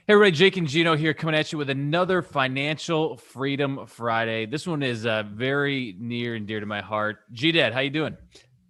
Hey, everybody, Jake and Gino here coming at you with another Financial Freedom Friday. This one is very near and dear to my heart. G-Dad, how you doing?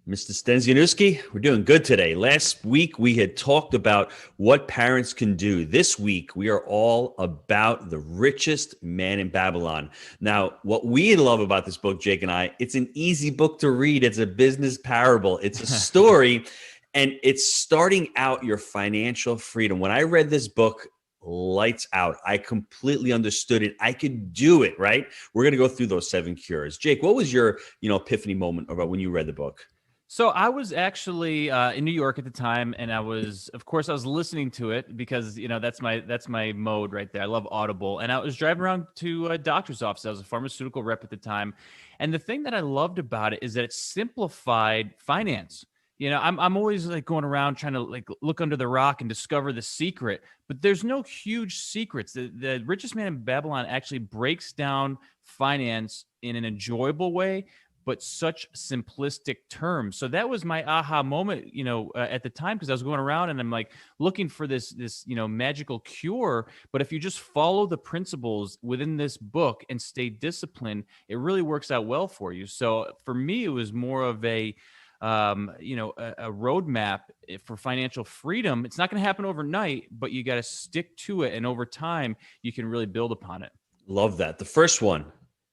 Mr. Stenzianowski, we're doing good today. Last week, we had talked about what parents can do. This week, we are all about the richest man in Babylon. Now, what we love about this book, Jake and I, it's an easy book to read. It's a business parable. It's a story, and it's starting out your financial freedom. When I read this book, lights out. I completely understood it. I could do it, right? We're going to go through those 7 cures. Jake, what was your, epiphany moment about when you read the book? So I was actually in New York at the time, and of course, I was listening to it because that's my mode right there. I love Audible, and I was driving around to a doctor's office. I was a pharmaceutical rep at the time, and the thing that I loved about it is that it simplified finance. I'm always like going around trying to like look under the rock and discover the secret, but there's no huge secrets. The Richest Man in Babylon actually breaks down finance in an enjoyable way, but such simplistic terms. So that was my aha moment, at the time, because I was going around and I'm like looking for this magical cure. But if you just follow the principles within this book and stay disciplined, it really works out well for you. So for me, it was more of a roadmap for financial freedom. It's not going to happen overnight, but you got to stick to it, and over time, you can really build upon it. Love that. The first one,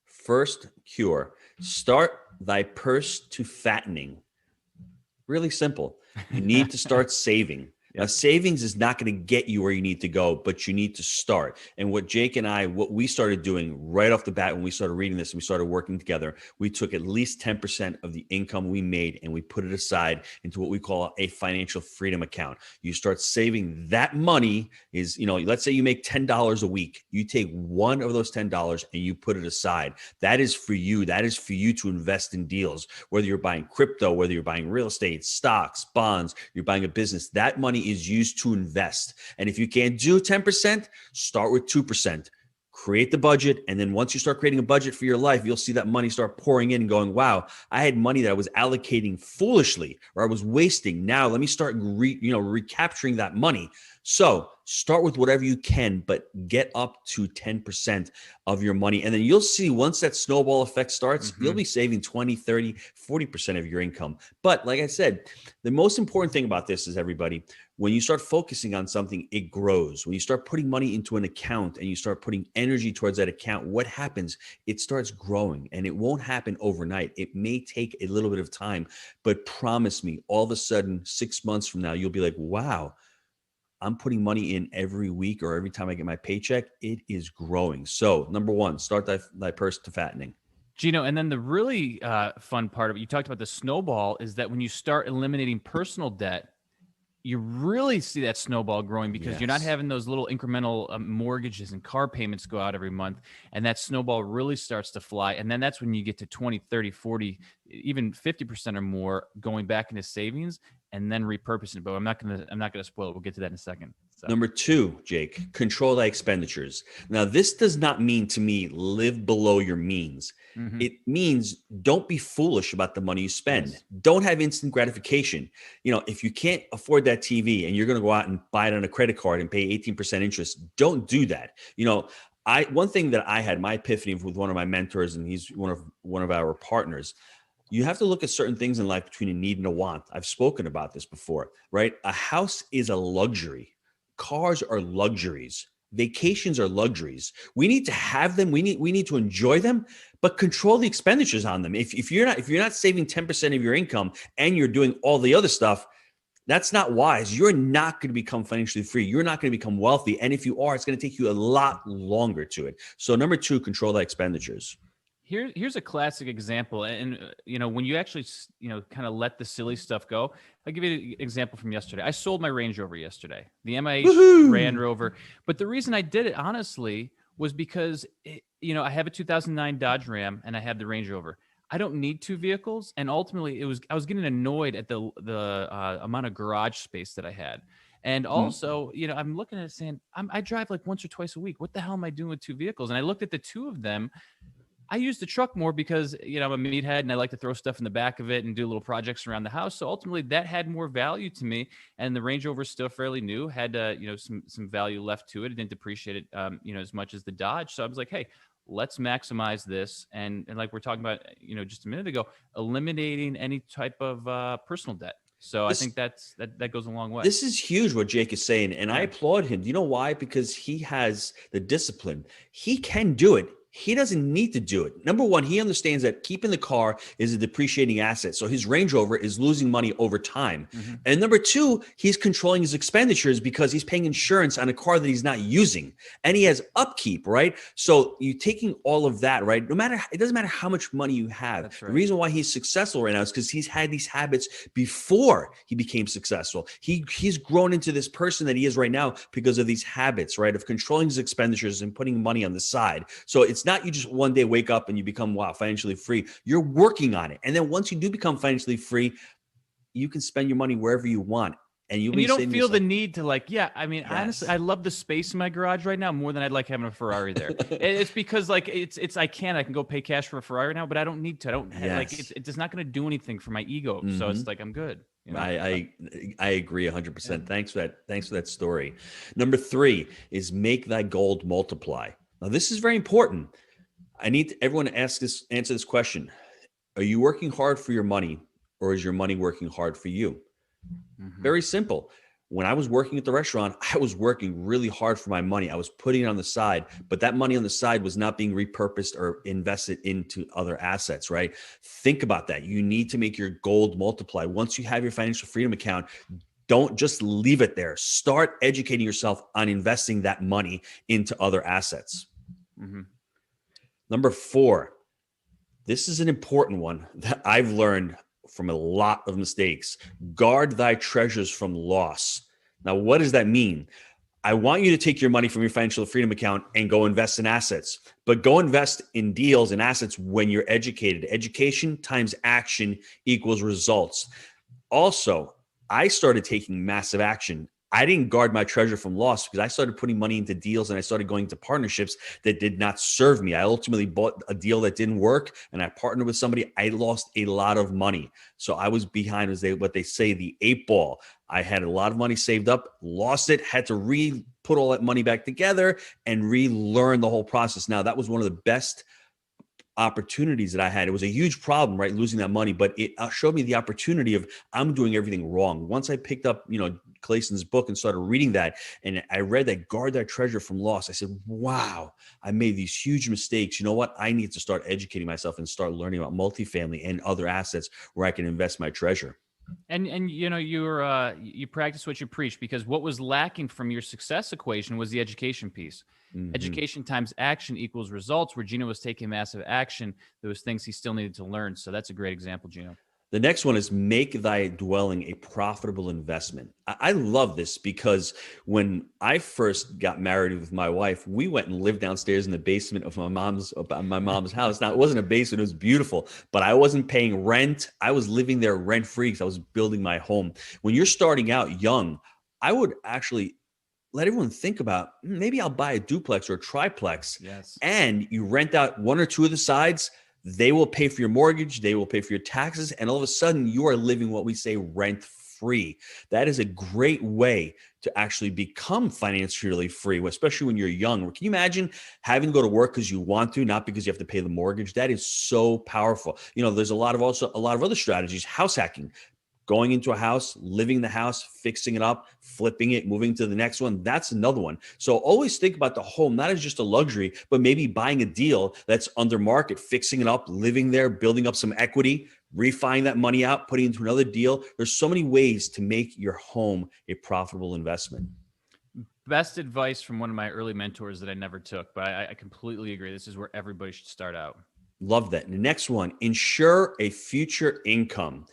first cure, start thy purse to fattening. Really simple. You need to start saving. Now, Yep. savings is not going to get you where you need to go, but you need to start. And what Jake and I, what we started doing right off the bat when we started reading this and we started working together, we took at least 10% of the income we made and we put it aside into what we call a financial freedom account. You start saving that money is, let's say you make $10 a week. You take one of those $10 and you put it aside. That is for you. That is for you to invest in deals, whether you're buying crypto, whether you're buying real estate, stocks, bonds, you're buying a business. That money is used to invest. And if you can't do 10%, start with 2%. Create the budget. And then once you start creating a budget for your life, you'll see that money start pouring in and going, wow, I had money that I was allocating foolishly or I was wasting. Now let me start recapturing that money. So start with whatever you can, but get up to 10% of your money. And then you'll see once that snowball effect starts, you'll be saving 20, 30, 40% of your income. But like I said, the most important thing about this is, everybody, when you start focusing on something, it grows. When you start putting money into an account and you start putting energy towards that account, what happens? It starts growing, and it won't happen overnight. It may take a little bit of time, but promise me, all of a sudden, 6 months from now, you'll be like, wow, I'm putting money in every week or every time I get my paycheck. It is growing. So number one, start thy purse to fattening. Gino, and then the really fun part of it, you talked about the snowball, is that when you start eliminating personal debt, you really see that snowball growing because you're not Yes. having those little incremental mortgages and car payments go out every month. And that snowball really starts to fly. And then that's when you get to 20, 30, 40, even 50% or more going back into savings and then repurposing it. But I'm not gonna spoil it. We'll get to that in a second. So Number two, Jake, control thy expenditures. Now, this does not mean to me live below your means. mhm. It means don't be foolish about the money you spend. Yes. Don't have instant gratification. If you can't afford that TV and you're going to go out and buy it on a credit card and pay 18% interest, don't do that. One thing that I had my epiphany with one of my mentors, and he's one of our partners. You have to look at certain things in life between a need and a want. I've spoken about this before, right? A house is a luxury. Cars are luxuries. Vacations are luxuries. We need to have them. We need to enjoy them, but control the expenditures on them. If you're not saving 10% of your income and you're doing all the other stuff, that's not wise. You're not going to become financially free. You're not going to become wealthy. And if you are, it's going to take you a lot longer to it. So number two, control the expenditures. Here's a classic example, and when you actually kind of let the silly stuff go. I'll give you an example from yesterday. I sold my Range Rover yesterday, the MIH Range Woohoo! Rover. But the reason I did it, honestly, was because I have a 2009 Dodge Ram and I have the Range Rover. I don't need two vehicles, and ultimately, I was getting annoyed at the amount of garage space that I had. And also, I'm looking at it saying, I drive like once or twice a week. What the hell am I doing with two vehicles? And I looked at the two of them. I use the truck more because, I'm a meathead and I like to throw stuff in the back of it and do little projects around the house. So ultimately that had more value to me. And the Range Rover is still fairly new, had, some value left to it. It didn't depreciate it, as much as the Dodge. So I was like, hey, let's maximize this. And like we're talking about, just a minute ago, eliminating any type of personal debt. So I This think that goes a long way. This is huge what Jake is saying, and I Yeah. applaud him. You know why? Because he has the discipline. He can do it. He doesn't need to do it. Number one, he understands that keeping the car is a depreciating asset. So his Range Rover is losing money over time. Mm-hmm. And number two, he's controlling his expenditures because he's paying insurance on a car that he's not using. And he has upkeep, right? So you taking all of that, right? It doesn't matter how much money you have. That's The right. reason why he's successful right now is because he's had these habits before he became successful. He's grown into this person that he is right now because of these habits, right? Of controlling his expenditures and putting money on the side. So it's not you just one day wake up and you become, wow, financially free. You're working on it. And then once you do become financially free, you can spend your money wherever you want. And you'll And be you don't saying to feel the yourself, need to honestly, yes. I love the space in my garage right now more than I'd like having a Ferrari there. It's because I can go pay cash for a Ferrari now, but I don't need to. I don't Yes. it's not going to do anything for my ego. So Mm-hmm. it's like, I'm good. I agree 100%. Yeah. Thanks for that. Thanks for that story. Number 3 is make thy gold multiply. Now, this is very important. I need everyone to answer this question. Are you working hard for your money, or is your money working hard for you? Mm-hmm. Very simple. When I was working at the restaurant, I was working really hard for my money. I was putting it on the side, but that money on the side was not being repurposed or invested into other assets, right? Think about that. You need to make your gold multiply. Once you have your financial freedom account, don't just leave it there. Start educating yourself on investing that money into other assets. Mm-hmm. Number 4, this is an important one that I've learned from a lot of mistakes. Guard thy treasures from loss. Now, what does that mean? I want you to take your money from your financial freedom account and go invest in assets, but go invest in deals and assets when you're educated. Education times action equals results. Also, I started taking massive action. I didn't guard my treasure from loss because I started putting money into deals and I started going to partnerships that did not serve me. I ultimately bought a deal that didn't work and I partnered with somebody. I lost a lot of money. So I was behind, what they say, the 8 ball. I had a lot of money saved up, lost it, had to put all that money back together and relearn the whole process. Now, that was one of the best opportunities that I had. It was a huge problem, right? Losing that money, but it showed me the opportunity of I'm doing everything wrong. Once I picked up, Clayson's book and started reading that, and I read that guard that treasure from loss, I said, wow, I made these huge mistakes. You know what? I need to start educating myself and start learning about multifamily and other assets where I can invest my treasure. And you practice what you preach, because what was lacking from your success equation was the education piece. Mm-hmm. Education times action equals results. Where Gino was taking massive action, there was things he still needed to learn. So that's a great example, Gino. The next one is make thy dwelling a profitable investment. I love this because when I first got married with my wife, we went and lived downstairs in the basement of my mom's house. Now, it wasn't a basement, it was beautiful, but I wasn't paying rent. I was living there rent free because I was building my home. When you're starting out young, I would actually let everyone think about, maybe I'll buy a duplex or a triplex, Yes. and you rent out 1 or 2 of the sides. They will pay for your mortgage. They will pay for your taxes. And all of a sudden, you are living what we say rent free. That is a great way to actually become financially free, especially when you're young. Can you imagine having to go to work because you want to, not because you have to pay the mortgage? That is so powerful. There's also a lot of other strategies. House hacking. Going into a house, living in the house, fixing it up, flipping it, moving to the next one. That's another one. So always think about the home, not as just a luxury, but maybe buying a deal that's under market, fixing it up, living there, building up some equity, refining that money out, putting it into another deal. There's so many ways to make your home a profitable investment. Best advice from one of my early mentors that I never took, but I completely agree. This is where everybody should start out. Love that. And the next one, ensure a future income.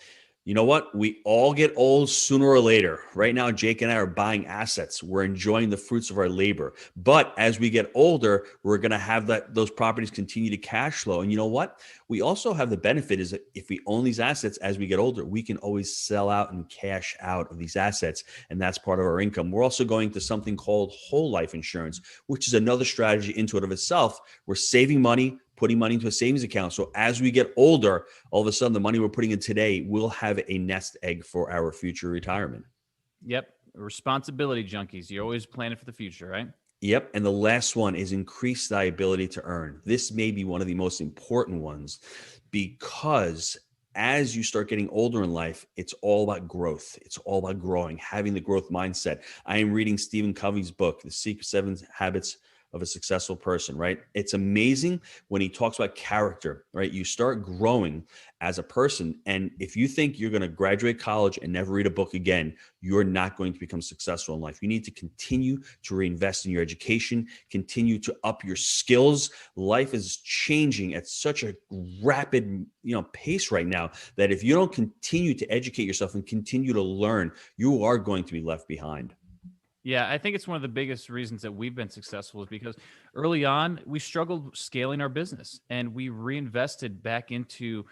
You know what? We all get old sooner or later. Right now, Jake and I are buying assets. We're enjoying the fruits of our labor. But as we get older, we're going to have those properties continue to cash flow. And you know what? We also have the benefit is that if we own these assets as we get older, we can always sell out and cash out of these assets. And that's part of our income. We're also going to something called whole life insurance, which is another strategy into it of itself. We're saving money, putting money into a savings account. So as we get older, all of a sudden the money we're putting in today will have a nest egg for our future retirement. Yep. Responsibility junkies. You're always planning for the future, right? Yep. And the last one is increase thy ability to earn. This may be one of the most important ones because as you start getting older in life, it's all about growth. It's all about growing, having the growth mindset. I am reading Stephen Covey's book, The Secret Seven Habits of a Successful Person, right? It's amazing when he talks about character, right? You start growing as a person. And if you think you're going to graduate college and never read a book again, you're not going to become successful in life. You need to continue to reinvest in your education, continue to up your skills. Life is changing at such a rapid, pace right now that if you don't continue to educate yourself and continue to learn, you are going to be left behind. Yeah, I think it's one of the biggest reasons that we've been successful is because early on we struggled scaling our business and we reinvested back into,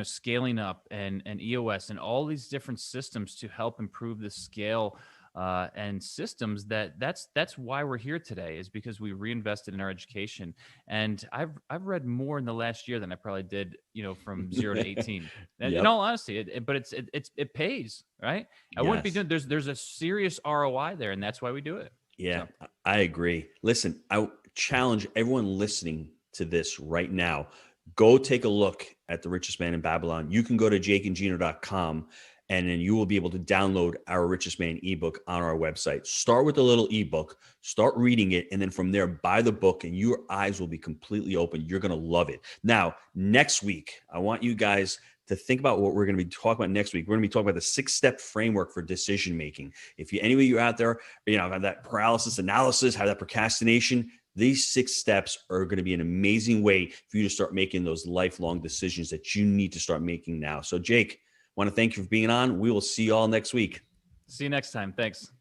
scaling up and EOS and all these different systems to help improve the scale and systems that's why we're here today is because we reinvested in our education. And I've read more in the last year than I probably did, from 0 to 18. And in Yep. all honesty, it pays, right? I wouldn't be Yes. doing. There's a serious ROI there, and that's why we do it. Yeah, So I agree. Listen, I challenge everyone listening to this right now. Go take a look at The Richest Man in Babylon. You can go to jakeandgino.com and then you will be able to download our Richest Man ebook on our website. Start with a little ebook, start reading it, and then from there, buy the book, and your eyes will be completely open. You're going to love it. Now, next week, I want you guys to think about what we're going to be talking about next week. We're going to be talking about the 6-step framework for decision making. If any of you out there, have that paralysis analysis, have that procrastination, these 6 steps are going to be an amazing way for you to start making those lifelong decisions that you need to start making now. So, Jake, I want to thank you for being on. We will see you all next week. see you next time. Thanks.